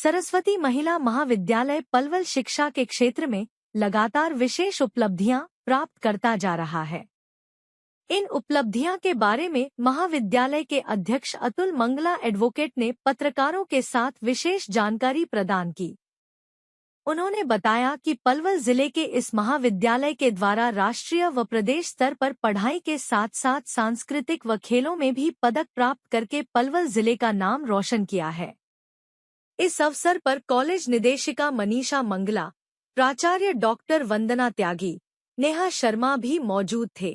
सरस्वती महिला महाविद्यालय पलवल शिक्षा के क्षेत्र में लगातार विशेष उपलब्धियां प्राप्त करता जा रहा है। इन उपलब्धियां के बारे में महाविद्यालय के अध्यक्ष अतुल मंगला एडवोकेट ने पत्रकारों के साथ विशेष जानकारी प्रदान की। उन्होंने बताया कि पलवल जिले के इस महाविद्यालय के द्वारा राष्ट्रीय व प्रदेश स्तर पर पढ़ाई के साथ साथ सांस्कृतिक व खेलों में भी पदक प्राप्त करके पलवल जिले का नाम रोशन किया है। इस अवसर पर कॉलेज निदेशिका मनीषा मंगला, प्राचार्य डॉक्टर वंदना त्यागी, नेहा शर्मा भी मौजूद थे।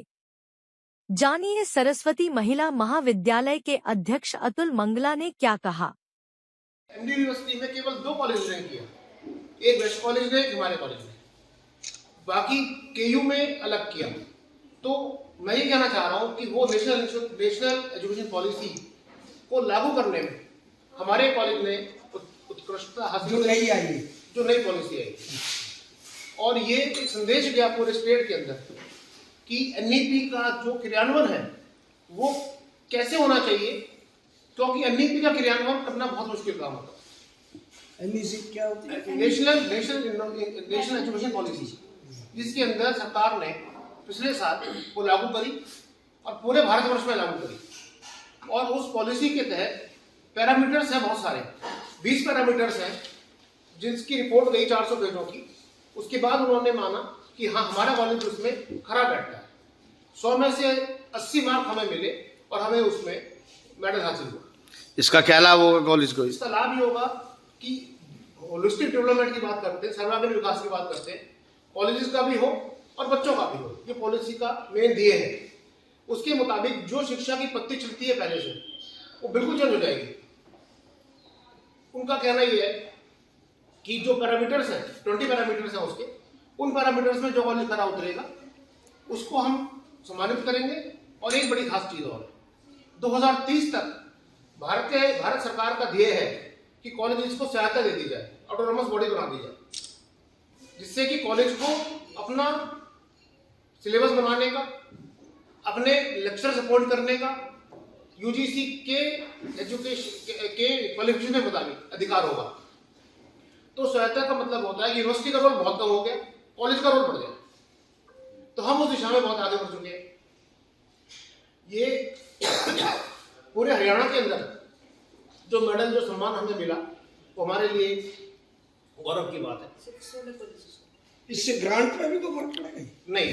जानिए सरस्वती महिला महाविद्यालय के अध्यक्ष अतुल मंगला ने क्या कहा। एमडी यूनिवर्सिटी में केवल 2 कॉलेज ने किया, एक वेस्ट कॉलेज ने, एक हमारे कॉलेज ने, बाकी केयू में अलग किया। तो मैं ये कहना चाह रहा हूँ कि वो नेशनल एजुकेशन पॉलिसी को लागू करने में हमारे कॉलेज ने उत्कृष्टता हासिल जो नई पॉलिसी आई, और ये एक संदेश गया पूरे स्टेट के अंदर कि एनईपी का जो क्रियान्वयन है वो कैसे होना चाहिए, क्योंकि एनईपी का क्रियान्वयन करना बहुत मुश्किल काम होता है। एनईपी क्या होती है? नेशनल एजुकेशन पॉलिसी, जिसके अंदर सरकार ने पिछले साल वो लागू करी और पूरे भारतवर्ष में लागू करी। और उस पॉलिसी के तहत पैरामीटर्स हैं बहुत सारे, 20 पैरामीटर्स हैं, जिसकी रिपोर्ट गई 400 पेजों की। उसके बाद उन्होंने माना कि हाँ, हमारा कॉलेज उसमें खरा बैठता है। 100 में से 80 मार्क हमें मिले और हमें उसमें मेडल हासिल हुआ। इसका क्या लाभ होगा कॉलेज को? इसका लाभ ये होगा कि होलिस्टिक डेवलपमेंट की बात करते हैं, सर्वांगीण विकास की बात करते हैं, कॉलेजेस का भी हो और बच्चों का भी हो। ये पॉलिसी का मेन ध्येय है। उसके मुताबिक जो शिक्षा की पत्ती चलती है पहले से, वो बिल्कुल चेंज हो जाएगी। उनका कहना यह है कि जो पैरामीटर्स हैं, 20 पैरामीटर्स हैं उसके, उन पैरामीटर्स में जो कॉलेज खरा उतरेगा उसको हम सम्मानित करेंगे। और एक बड़ी खास चीज और है, 2030 तक भारत सरकार का ध्येय है कि कॉलेज को सहायता दे दी जाए, ऑटोनोमस बॉडी बना दी जाए, जिससे कि कॉलेज को अपना सिलेबस बनाने का, अपने लेक्चर सपोर्ट करने का, यूजीसी के एजुकेशन के क्वालिफिकेशन के मुताबिक अधिकार होगा। तो सहायता का मतलब होता है कि यूनिवर्सिटी का रोल बहुत कम हो गया, कॉलेज का रोल बढ़ गया। तो हम उस दिशा में बहुत आगे बढ़ चुके हैं। ये पूरे हरियाणा के अंदर जो मेडल, जो सम्मान हमें मिला, वो हमारे लिए गौरव की बात है। इससे ग्रांट में भी तो फर्क पड़ेगा? नहीं,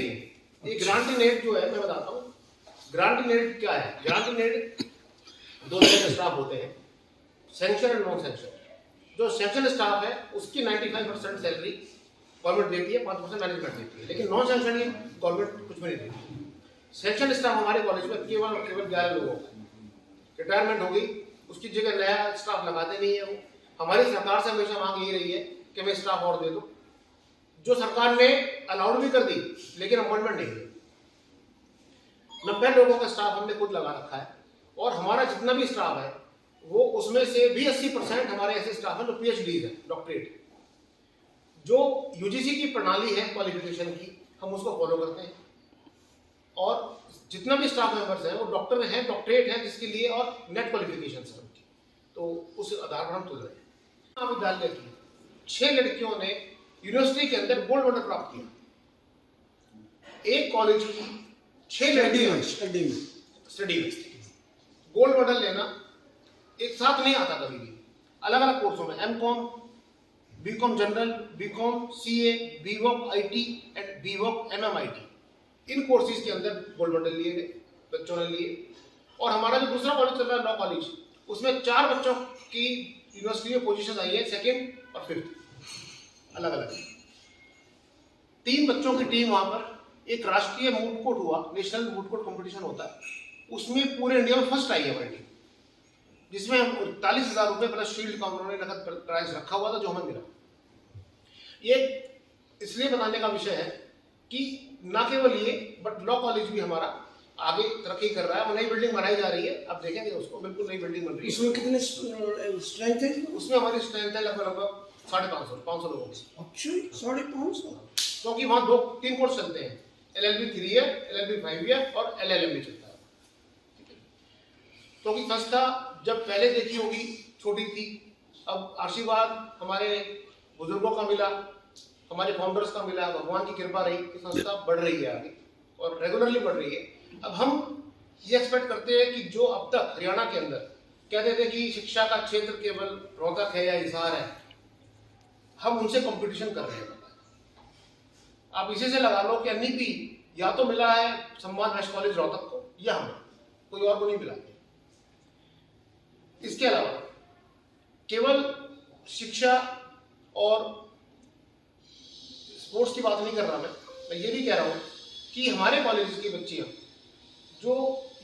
ये ग्रांट इन एड जो है, मैं बताता हूँ ग्रांट इन एड क्या है। ग्रांट इन एड 2 तरह के स्टाफ होते हैं, सैंक्शन एंड नॉन सैंक्शन। जो सैंक्शन स्टाफ है उसकी 95% सैलरी गवर्नमेंट देती है, 5% मैनेजमेंट देती है, लेकिन नॉन सैंक्शन की गवर्नमेंट कुछ भी नहीं देती। सैंक्शन स्टाफ हमारे कॉलेज में केवल 11 लोगों का रिटायरमेंट हो गई, उसकी जगह नया स्टाफ लगाते नहीं है। वो हमारी सरकार से हमेशा मांग ये रही है कि हमें स्टाफ और दे दो, जो सरकार ने अलाउड भी कर दी, लेकिन अपॉइंटमेंट नहीं दी। 90 लोगों का स्टाफ हमने खुद लगा रखा है, और हमारा जितना भी स्टाफ है वो उसमें से भी 80% हमारे ऐसे स्टाफ हैं जो पीएचडी है, डॉक्टरेट। जो यूजीसी की प्रणाली है क्वालिफिकेशन की, हम उसको फॉलो करते हैं, और जितना भी स्टाफ मेंबर्स हैं वो डॉक्टर हैं, डॉक्टरेट हैं जिसके लिए, और नेट क्वालिफिकेशन है उनकी। तो उस आधार पर हम तुल रहे हैं। महाविद्यालय की 6 लड़कियों ने यूनिवर्सिटी के अंदर गोल्ड मेडल प्राप्त किया। एक कॉलेज की 6 लड़कियां स्टडी में गोल्ड मेडल लेना एक साथ नहीं आता कभी भी। अलग अलग कोर्सों में, M Com, B Com general, B Com CA, B Voc IT and B Voc MMIT, इन कोर्सेज के अंदर गोल्ड मेडल लिए गए, बच्चों ने लिए। और हमारा जो दूसरा कॉलेज चल रहा है, लॉ कॉलेज, उसमें 4 बच्चों की यूनिवर्सिटी में पोजीशन आई है, 2nd और 5th अलग अलग। 3 बच्चों की टीम वहां पर, एक राष्ट्रीय मूट कोर्ट हुआ, नेशनल मूट कोर्ट कंपटीशन होता है, उसमें पूरे इंडिया में फर्स्ट आई है हमारी टीम, जिसमें 43,000 रुपये प्लस शील्ड का उन्होंने नकद प्राइज रखा हुआ था, जो हमें मिला। ये इसलिए बताने का विषय है कि न केवल ये, बट लॉ कॉलेज भी हमारा आगे तरक्की कर रहा है। वो नई बिल्डिंग बनाई जा रही है, अब देखेंगे उसको, बिल्कुल नई बिल्डिंग बन रही है। उसमें कितने स्ट्रेंथ है? उसमें हमारी स्ट्रेंथ है लगभग 550 लोगों की। अच्छा, 550? क्योंकि वहाँ 2-3 कोर्स चलते हैं, LLB 3 ईयर, LLB 5 ईयर और LLM भी चलता है। ठीक है, क्योंकि संस्था जब पहले देखी होगी छोटी थी, अब आशीर्वाद हमारे बुजुर्गों का मिला, हमारे फाउंडर्स का मिला, भगवान की कृपा रही तो संस्था बढ़ रही है आगे और रेगुलरली बढ़ रही है। अब हम ये एक्सपेक्ट करते हैं कि जो अब तक हरियाणा के अंदर कहते थे कि शिक्षा का क्षेत्र केवल रोहतक है या हिसार है, हम उनसे कंपटीशन कर रहे हैं। आप इसी से लगा लो कि एनईपी या तो मिला है सम्मान वेस्ट कॉलेज रोहतक को या हमें, कोई और को नहीं मिला। इसके अलावा केवल शिक्षा और स्पोर्ट्स की बात नहीं कर रहा मैं ये भी कह रहा हूँ कि हमारे कॉलेज की बच्चियाँ जो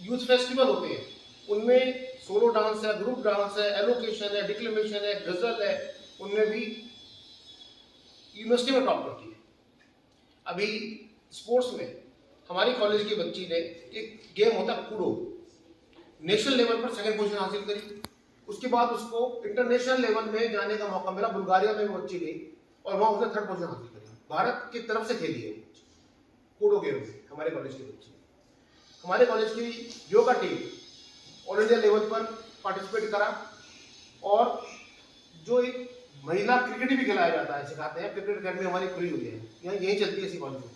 यूथ फेस्टिवल होते हैं उनमें सोलो डांस है, ग्रुप डांस है, एलोकेशन है, डिक्लेमेशन है, गजल है, उनमें भी यूनिवर्सिटी में टॉप करती है। अभी स्पोर्ट्स में हमारी कॉलेज की बच्ची ने एक गेम होता है कूडो, नेशनल लेवल पर सेकंड पोजीशन हासिल करी। उसके बाद उसको इंटरनेशनल लेवल में जाने का मौका मिला, बुल्गारिया में वो बच्ची गई और वहाँ उसने थर्ड पोजीशन हासिल करी। भारत की तरफ से खेली है कूडो गेम में हमारे कॉलेज की बच्ची। हमारे कॉलेज की yoga team all India level पर पार्टिसिपेट करा और जो एक महिला क्रिकेट भी खिलाया जाता है, सिखाते हैं, क्रिकेट अकेडमी हमारी खुली हुई है, यहाँ यही चलती है इसी कॉलेज में।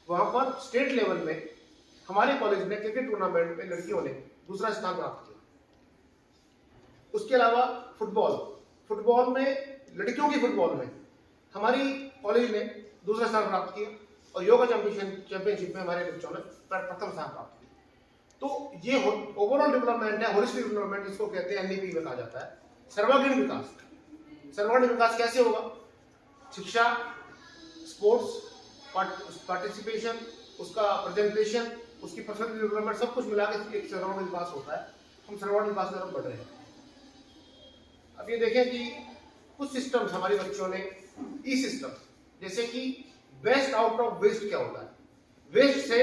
वहाँ पर स्टेट लेवल में हमारे कॉलेज में क्रिकेट टूर्नामेंट में लड़कियों ने दूसरा स्थान प्राप्त किया। उसके अलावा फुटबॉल में लड़कियों की फुटबॉल में हमारी कॉलेज ने दूसरा स्थान प्राप्त किया और योगा चैंपियनशिप में हमारे बच्चों ने प्रथम स्थान प्राप्त किया। तो ये ओवरऑल डेवलपमेंट है, होलिस्टिक डेवलपमेंट इसको कहते हैं, एनईपी में कहा जाता है। सर्वांगीण विकास। सर्वांगीण विकास कैसे होगा? शिक्षा, स्पोर्ट्स, पार्टिसिपेशन, उसका प्रेजेंटेशन, उसकी पर्सनल डेवलपमेंट, सब कुछ मिला के एक सर्वांगीण विकास होता है। हम सर्वांगीण विकास की तरफ बढ़ रहे हैं। अब ये देखें कि कुछ सिस्टम्स हमारे बच्चों ने ई सिस्टम, जैसे कि बेस्ट आउट ऑफ वेस्ट क्या होता है, वेस्ट से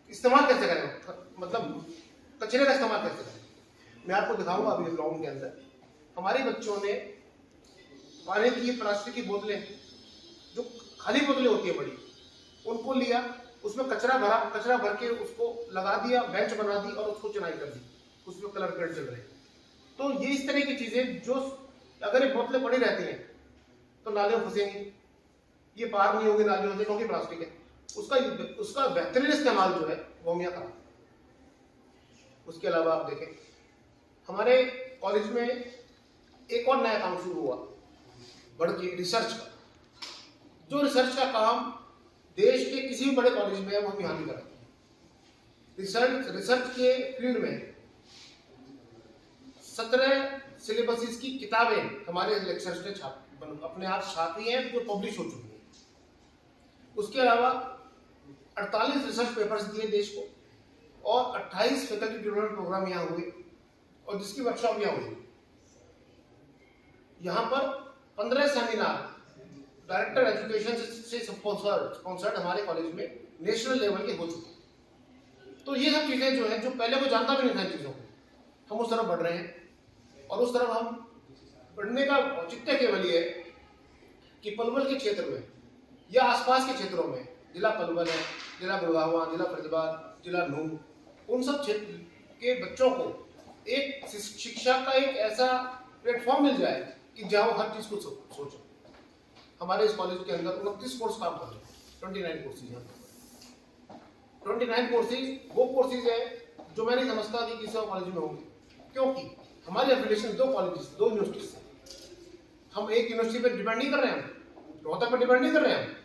इस्तेमाल कैसे करें, मतलब कचरे का इस्तेमाल कैसे करें, मैं आपको दिखाऊंगा अभी ग्राउंड के अंदर। हमारे बच्चों ने पानी की प्लास्टिक की बोतलें, जो खाली बोतलें होती है बड़ी, उनको लिया, उसमें कचरा भर के उसको लगा दिया, बेंच बना दी और उसको चुनाई कर दी, उसमें कलर पेंट चल रहे हैं। तो ये इस तरह की चीजें जो अगर ये बोतलें पड़ी रहती हैं तो नालियों फंसेंगी, ये पार नहीं होगी नालियों से क्योंकि प्लास्टिक है। उसका बेहतरीन इस्तेमाल जो है वो हम यहाँ करा। उसके अलावा आप देखें हमारे कॉलेज में एक और नया काम शुरू हुआ बढ़ के, रिसर्च का। जो रिसर्च का काम देश के किसी भी बड़े कॉलेज में है वो हम यहाँ नहीं कराते। रिसर्च के फील्ड में 17 सिलेबसेस की किताबें हमारे लेक्चर्स ने अपने आप छापी हैं जो पब्लिश हो चुकी हैं। उसके अलावा 48 रिसर्च पेपर्स दिए देश को और 28 फैकल्टी डेवलपमेंट प्रोग्राम यहाँ हुए और जिसकी वर्कशॉप यहाँ हुई। यहाँ पर 15 सेमिनार डायरेक्टर एजुकेशन से स्पॉन्सर्ड हमारे कॉलेज में नेशनल लेवल के हो चुके। तो ये सब चीजें जो है, जो पहले को जानता भी नहीं था चीजों को, हम उस तरफ बढ़ रहे हैं। और उस तरफ हम बढ़ने का औचित्य केवल ये है कि पलवल के क्षेत्र में या आसपास के क्षेत्रों में, जिला पलवल है, जिला गुड़गांव, जिला फरीदाबाद, जिला नूंह, उन सब क्षेत्र के बच्चों को एक शिक्षा का एक ऐसा प्लेटफॉर्म मिल जाए कि जहाँ वो हर चीज को सोचो। हमारे इस कॉलेज के अंदर 29 कोर्स काम कर रहे हैं, 29 कोर्सेज हैं। 29 कोर्सेज वो कोर्सेज है जो मैं नहीं समझता कि किसी और कॉलेज में होंगे, क्योंकि हमारी एफिलिएशन 2 यूनिवर्सिटी से। हम एक यूनिवर्सिटी पर डिपेंड नहीं कर रहे हैं, रोहतक पर डिपेंड नहीं कर रहे हैं।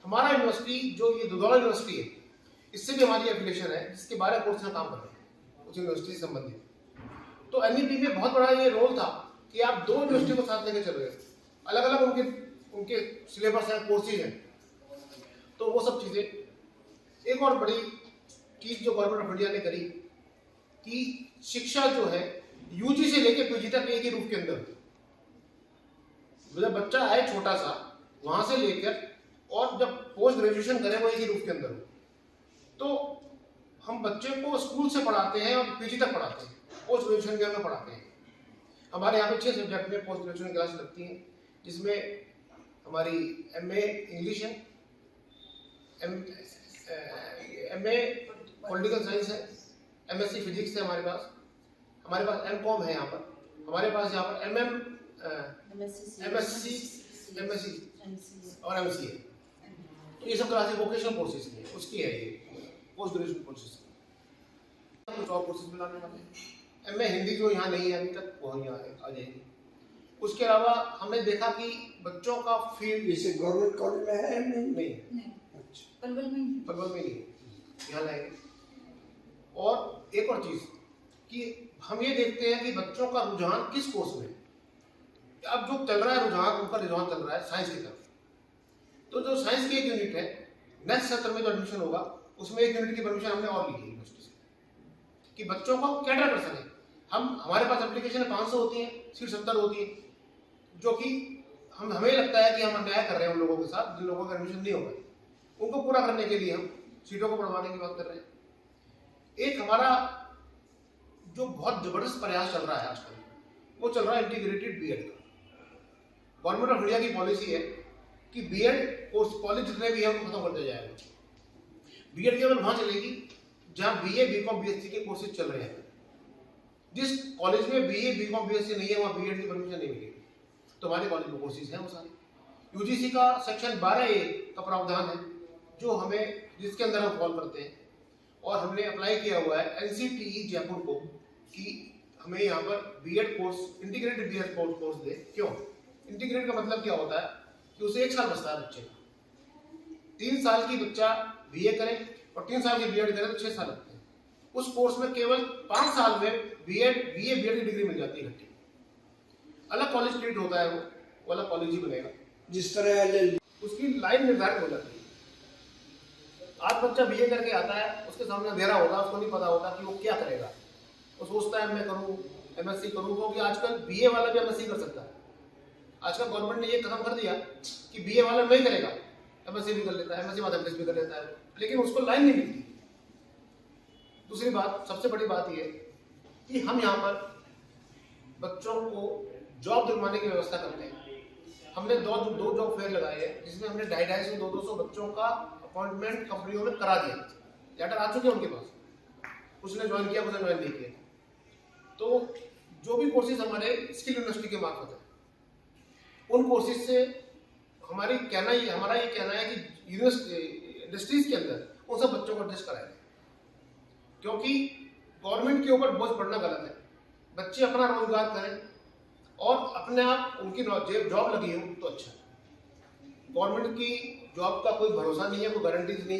हमारा यूनिवर्सिटी जो ये दुधौला यूनिवर्सिटी है, इससे भी हमारी एफिलिएशन है, जिसके 12 कोर्स में काम कर रहे हैं उस यूनिवर्सिटी से संबंधित। तो एनईपी में बहुत बड़ा ये रोल था कि आप 2 यूनिवर्सिटी को साथ लेकर चल रहे हैं, अलग अलग उनके सिलेबस हैं, कोर्सेज हैं। तो वो सब चीजें। एक और बड़ी चीज जो गवर्नमेंट ऑफ इंडिया ने करी कि शिक्षा जो है यूजी से लेके पीजी तक एक ही रूप के अंदर, जब बच्चा आए छोटा सा वहां से लेकर और जब पोस्ट ग्रेजुएशन करे वो एक ही रूप के अंदर। तो हम बच्चे को स्कूल से पढ़ाते हैं और पीजी तक पढ़ाते हैं, पोस्ट ग्रेजुएशन के अंदर पढ़ाते हैं। हमारे यहाँ पे 6 सब्जेक्ट में पोस्ट ग्रेजुएशन क्लास लगती हैं, जिसमें हमारी एमए इंग्लिश है, एमए पॉलिटिकल साइंस है, एमएससी फिजिक्स है हमारे पास एमकॉम है यहाँ पर, हमारे पास यहाँ पर MSc और MCA, तो ये सब क्लासेस वोकेशनल कोर्सेज की है, उसकी है ये पोस्ट ग्रेजुएशन कोर्सेज कुछ और कोर्सेज मिलाने वाले हैं। MA हिंदी जो यहाँ नहीं है अभी तक, वो यहाँ आ जाएगी। उसके अलावा हमने देखा कि बच्चों का फील्ड जैसे गवर्नमेंट कॉलेज में है नहीं, अच्छा, पलवल में नहीं, यहाँ लाएंगे। और एक और चीज कि हम ये देखते हैं कि बच्चों का रुझान किस कोर्स में, अब जो चल रहा है रुझान, उनका रुझान चल रहा है साइंस की तरफ। तो जो साइंस की एक यूनिट है, नेक्स्ट सत्र में जो एडमिशन होगा उसमें एक यूनिट की परमिशन हमने और ली है यूनिवर्सिटी से कि बच्चों को कैटर कर सकें। हमारे पास एप्लीकेशन 500 होती है, सीट 70 होती है, जो कि हमें लगता है कि हम अन्याय कर रहे हैं उन लोगों के साथ जिन लोगों का एडमिशन नहीं हो पाए। उनको पूरा करने के लिए हम सीटों को बढ़वाने की बात कर रहे हैं। एक हमारा जो बहुत जबरदस्त प्रयास चल रहा है आजकल, वो चल रहा है इंटीग्रेटेड बीएड का। गवर्नमेंट ऑफ इंडिया की पॉलिसी है कि बीएड कोर्स कॉलेज जितने भी है उनको खत्म कर दिया जाएगा। बीएड केवल वहां चलेगी जहां BA BCom BSc के कोर्सेज चल रहे हैं। जिस कॉलेज में BA BCom BSc नहीं है वहां बीएड की परमिशन नहीं मिलेगी। तो हमारे कॉलेज में कोर्सेज हैं वो सारे। यूजीसी का सेक्शन 12A का प्रावधान है जो हमें, जिसके अंदर हम फॉल करते हैं, और हमने अप्लाई किया हुआ है NCTE जयपुर को कि हमें यहाँ पर B Ed course, integrated B Ed course दे। क्यों? इंटीग्रेट का मतलब क्या होता है कि उसे 1 साल बचता है बच्चे का। 3 साल की बच्चा BA करे और 3 साल की बीएड करे तो 6 साल लगते हैं। उस कोर्स में केवल 5 साल में BA BEd की डिग्री मिल जाती है इकट्ठी। अलग कॉलेज ट्रीट होता है, वो अलग कॉलेज ही बनेगा। जिस तरह LLB उसकी लाइन निर्धारित हो जाती है। आज बच्चा BA करके आता है, उसके सामने अंधेरा होगा, उसको नहीं पता होता कि वो क्या करेगा। वो सोचता है मैं करूँ, MSc करूँ, क्योंकि आजकल BA वाला भी MSc कर सकता है। आजकल गवर्नमेंट ने ये खत्म कर दिया कि BA वाला नहीं करेगा, MSc भी कर लेता है, MSc बाद MSc भी कर लेता है, लेकिन उसको लाइन नहीं मिलती। दूसरी बात, सबसे बड़ी बात ये कि हम यहाँ पर बच्चों को जॉब दिलवाने की व्यवस्था करते हैं। हमने दो जॉब फेयर लगाए हैं जिसमें हमने 250-200 बच्चों का अपॉइंटमेंट कंपनियों में करा दिया। लेटर आ चुके हैं उनके पास, कुछ ने ज्वाइन किया, कुछ ने ज्वाइन नहीं किया। तो जो भी कोर्सेज हमारे स्किल यूनिवर्सिटी के मार्फत है, उन कोर्सेज से हमारा ये कहना है कि इंडस्ट्रीज के अंदर उन सब बच्चों को एडजस्ट कराएंगे, क्योंकि गवर्नमेंट के ऊपर बोझ पड़ना गलत है। बच्चे अपना रोजगार करें और अपने आप उनकी जॉब लगी हो तो अच्छा है। गवर्नमेंट की जॉब का कोई भरोसा नहीं है, कोई गारंटीज नहीं है।